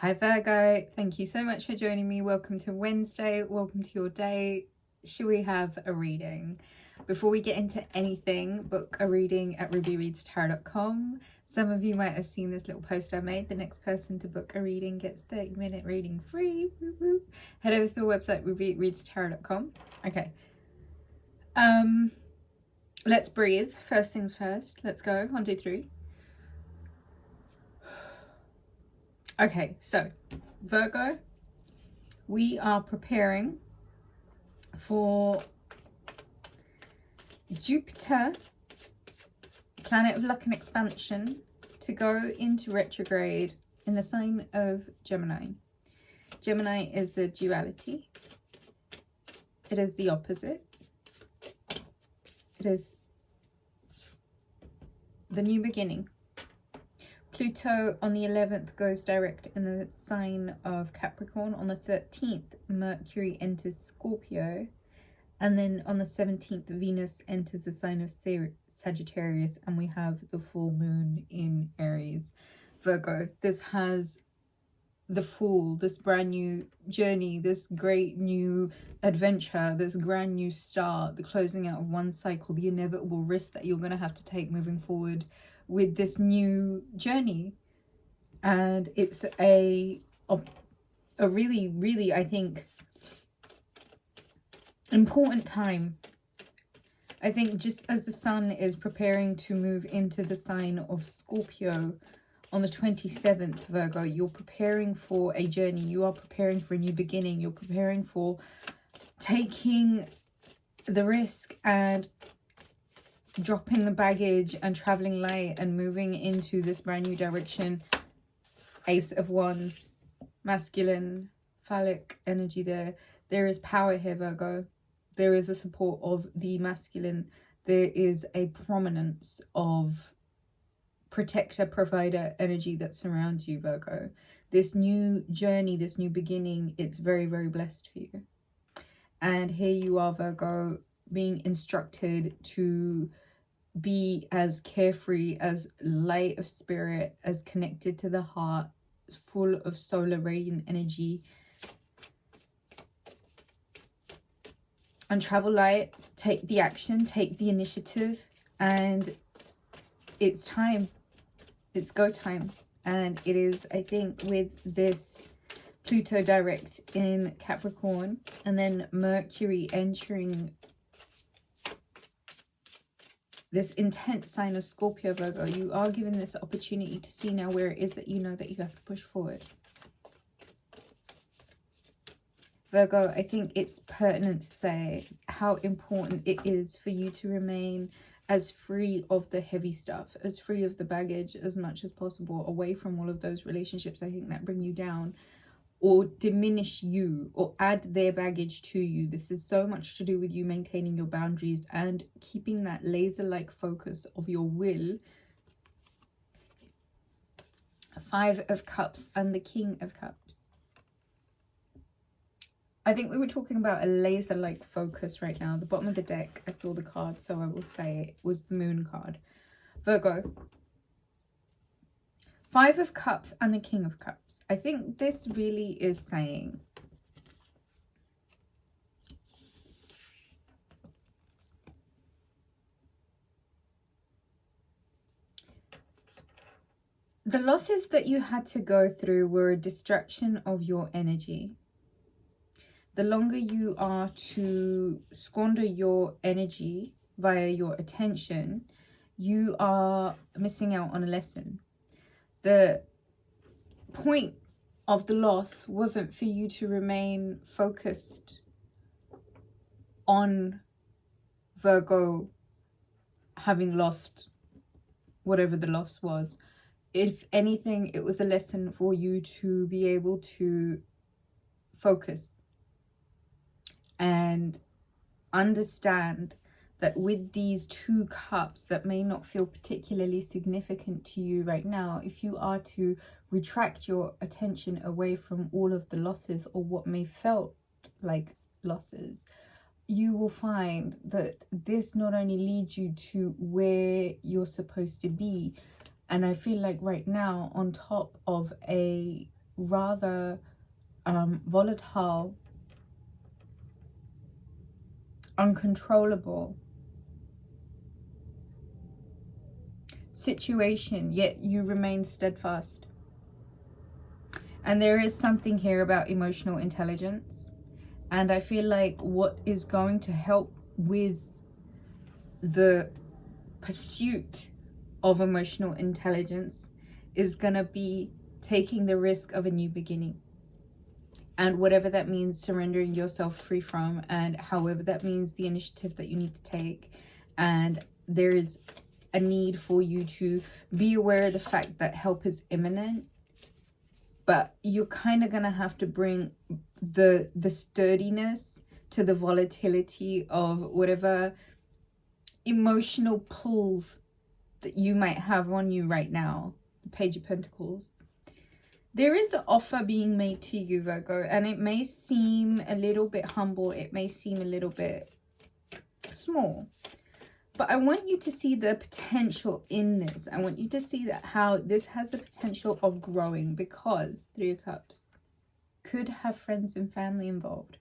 Hi Virgo, thank you so much for joining me. Welcome to Wednesday, welcome to your day. Should we have a reading? Before we get into anything, book a reading at rubyreadstarot.com. Some of you might have seen this little post I made. The next person to book a reading gets 30-minute reading free. Woo woo. Head over to the website rubyreadstarot.com. Okay. Let's breathe. First things first. Let's go. 1, 2, 3. Okay, so Virgo, we are preparing for Jupiter, planet of luck and expansion, to go into retrograde in the sign of Gemini. Gemini is the duality. It is the opposite. It is the new beginning. Pluto on the 11th goes direct in the sign of Capricorn. On the 13th, Mercury enters Scorpio. And then on the 17th, Venus enters the sign of Sagittarius. And we have the full moon in Aries. Virgo, this has the Fool, this brand new journey, this great new adventure, this brand new start, the closing out of one cycle, the inevitable risk that you're going to have to take moving forward with this new journey. And it's a really, I think, important time. I think just as the sun is preparing to move into the sign of Scorpio on the 27th, Virgo, you're preparing for a journey. You are preparing for a new beginning. You're preparing for taking the risk and dropping the baggage and traveling light and moving into this brand new direction. Ace of Wands, masculine, phallic energy there. There is power here, Virgo. There is a support of the masculine. There is a prominence of protector, provider energy that surrounds you, Virgo. This new journey, this new beginning, it's very, very blessed for you. And here you are, Virgo, being instructed to be as carefree, as light of spirit, as connected to the heart, full of solar radiant energy. And travel light, take the action, take the initiative, and it's time. It's go time. And it is, I think, with this Pluto direct in Capricorn and then Mercury entering this intense sign of Scorpio, Virgo, you are given this opportunity to see now where it is that you know that you have to push forward. Virgo, I think it's pertinent to say how important it is for you to remain as free of the heavy stuff, as free of the baggage as much as possible, away from all of those relationships I think that bring you down or diminish you or add their baggage to you. This is so much to do with you maintaining your boundaries and keeping that laser-like focus of your will. 5 of Cups and the King of Cups. I think we were talking about a laser-like focus right now. The bottom of the deck, I saw the card, so I will say it was the Moon card. Virgo, 5 of Cups and the King of Cups. I think this really is saying the losses that you had to go through were a distraction of your energy. The longer you are to squander your energy via your attention, you are missing out on a lesson. The point of the loss wasn't for you to remain focused on, Virgo, having lost whatever the loss was. If anything, it was a lesson for you to be able to focus and understand that with these 2 cups that may not feel particularly significant to you right now, if you are to retract your attention away from all of the losses or what may felt like losses, you will find that this not only leads you to where you're supposed to be, and I feel like right now on top of a rather volatile, uncontrollable situation, yet you remain steadfast. And there is something here about emotional intelligence, and I feel like what is going to help with the pursuit of emotional intelligence is gonna be taking the risk of a new beginning, and whatever that means, surrendering yourself free from, and however that means, the initiative that you need to take. And there is a need for you to be aware of the fact that help is imminent, but you're kind of gonna have to bring the sturdiness to the volatility of whatever emotional pulls that you might have on you right now. The Page of Pentacles. There is an offer being made to you, Virgo, and it may seem a little bit humble. It may seem a little bit small, but I want you to see the potential in this. I want you to see that how this has the potential of growing, because Three of Cups could have friends and family involved.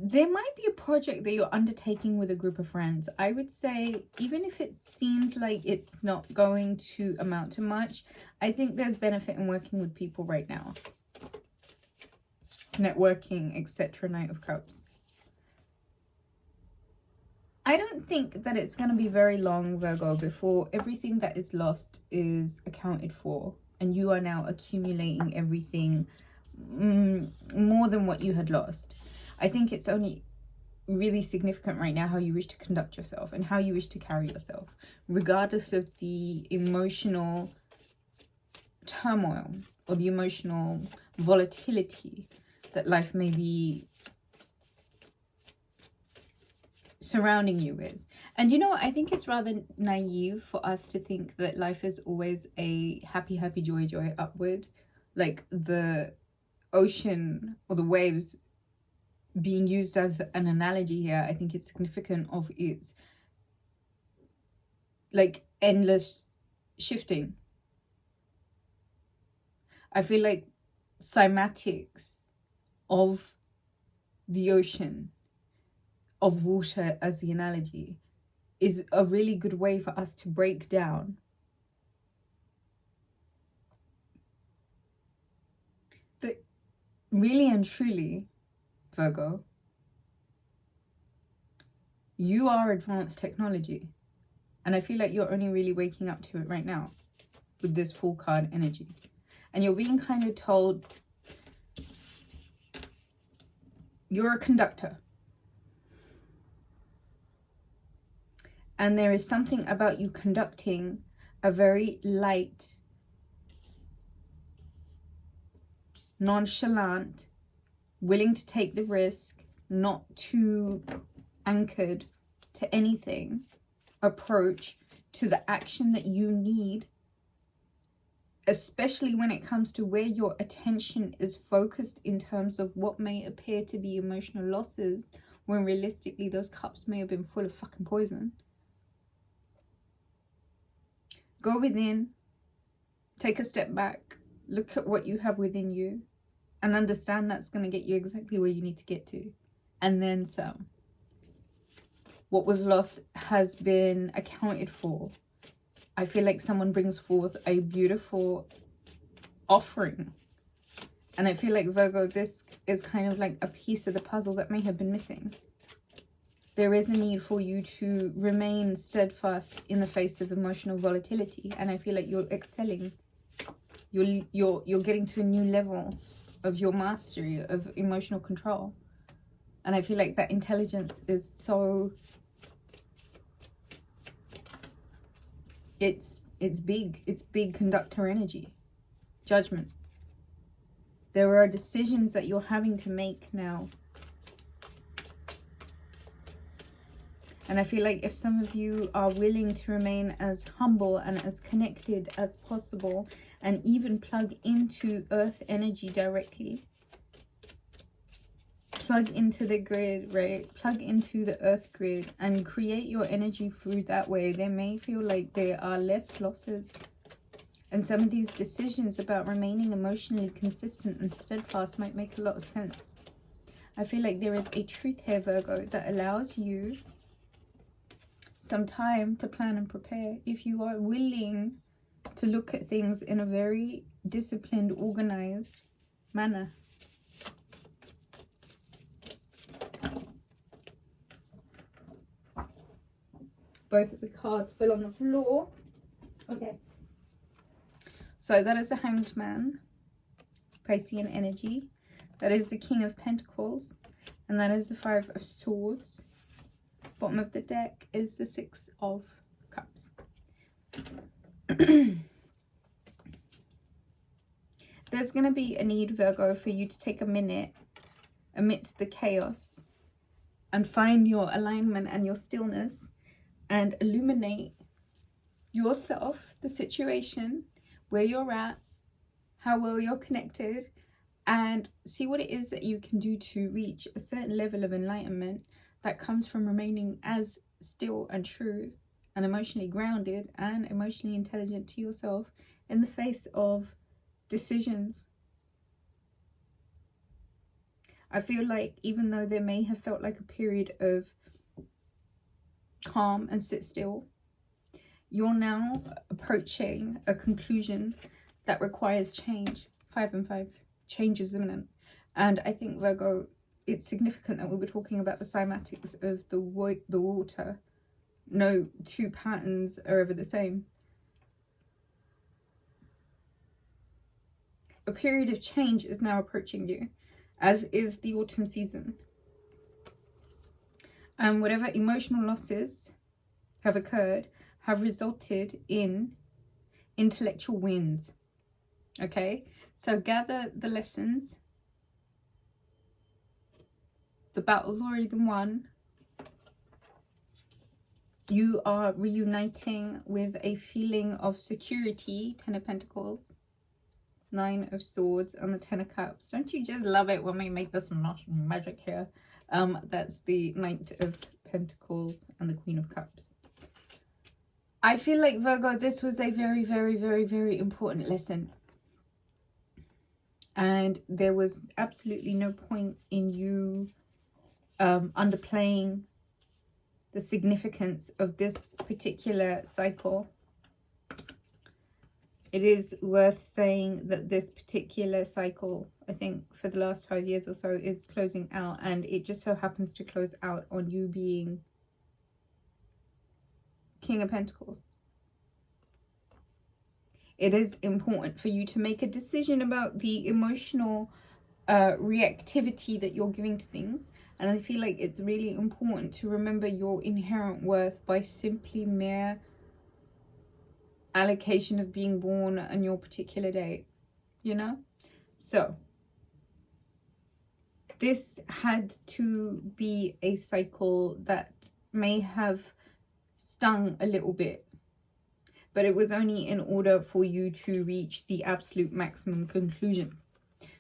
There might be a project that you're undertaking with a group of friends. I would say, even if it seems like it's not going to amount to much, I think there's benefit in working with people right now. Networking, etc. Knight of Cups. I don't think that it's going to be very long, Virgo, before everything that is lost is accounted for, and you are now accumulating everything more than what you had lost. I think it's only really significant right now how you wish to conduct yourself and how you wish to carry yourself, regardless of the emotional turmoil or the emotional volatility that life may be surrounding you with. And you know what? I think it's rather naive for us to think that life is always a happy, happy, joy, joy, upward. Like the ocean or the waves being used as an analogy here, I think it's significant of its like endless shifting. I feel like cymatics of the ocean, of water as the analogy, is a really good way for us to break down that really and truly, Virgo, you are advanced technology. And I feel like you're only really waking up to it right now with this full card energy. And you're being kind of told you're a conductor. And there is something about you conducting a very light, nonchalant, willing to take the risk, not too anchored to anything, approach to the action that you need, especially when it comes to where your attention is focused in terms of what may appear to be emotional losses, when realistically those cups may have been full of fucking poison. Go within, take a step back, look at what you have within you, and understand that's going to get you exactly where you need to get to. And then some. What was lost has been accounted for. I feel like someone brings forth a beautiful offering. And I feel like, Virgo, this is kind of like a piece of the puzzle that may have been missing. There is a need for you to remain steadfast in the face of emotional volatility. And I feel like you're excelling. You're getting to a new level of your mastery of emotional control. And I feel like that intelligence is so, it's big conductor energy. Judgment. There are decisions that you're having to make now. And I feel like if some of you are willing to remain as humble and as connected as possible, and even plug into earth energy directly, plug into the grid, right? Plug into the earth grid and create your energy through that way. There may feel like there are less losses, And some of these decisions about remaining emotionally consistent and steadfast might make a lot of sense. I feel like there is a truth here, Virgo, that allows you some time to plan and prepare. If you are willing to look at things in a very disciplined, organized manner. Both of the cards fell on the floor. Okay. So that is the Hanged Man, Piscean energy. That is the King of Pentacles. And that is the Five of Swords. Bottom of the deck is the Six of Cups. There's going to be a need, Virgo, for you to take a minute amidst the chaos and find your alignment and your stillness and illuminate yourself, the situation, where you're at, how well you're connected, and see what it is that you can do to reach a certain level of enlightenment that comes from remaining as still and true and emotionally grounded and emotionally intelligent to yourself in the face of decisions. I feel like even though there may have felt like a period of calm and sit still, you're now approaching a conclusion that requires change. 5 and 5. Change is imminent. And I think, Virgo, it's significant that we were talking about the cymatics of the water. No two patterns are ever the same. A period of change is now approaching you, as is the autumn season. And whatever emotional losses have occurred have resulted in intellectual wins. Okay, so gather the lessons. The battle's already been won. You are reuniting with a feeling of security. 10 of Pentacles, 9 of Swords, and the 10 of Cups. Don't you just love it when we make this magic here? That's the 9 of Pentacles and the Queen of Cups. I feel like, Virgo, this was a very, very, very, very important lesson. And there was absolutely no point in you underplaying the significance of this particular cycle. It is worth saying that this particular cycle, I think for the last 5 years or so, is closing out. And it just so happens to close out on you being King of Pentacles. It is important for you to make a decision about the emotional reactivity that you're giving to things. And I feel like it's really important to remember your inherent worth by simply mere allocation of being born on your particular date, you know? So this had to be a cycle that may have stung a little bit, but it was only in order for you to reach the absolute maximum conclusion.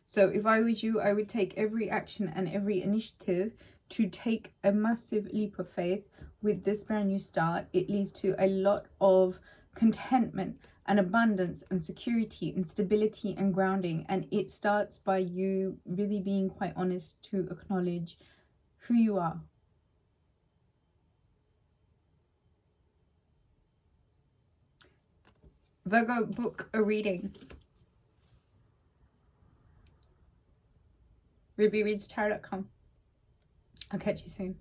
So if I was you, I would take every action and every initiative to take a massive leap of faith with this brand new start. It leads to a lot of contentment and abundance and security and stability and grounding. And it starts by you really being quite honest to acknowledge who you are. Virgo, book a reading. rubyreadstarot.com. I'll catch you soon.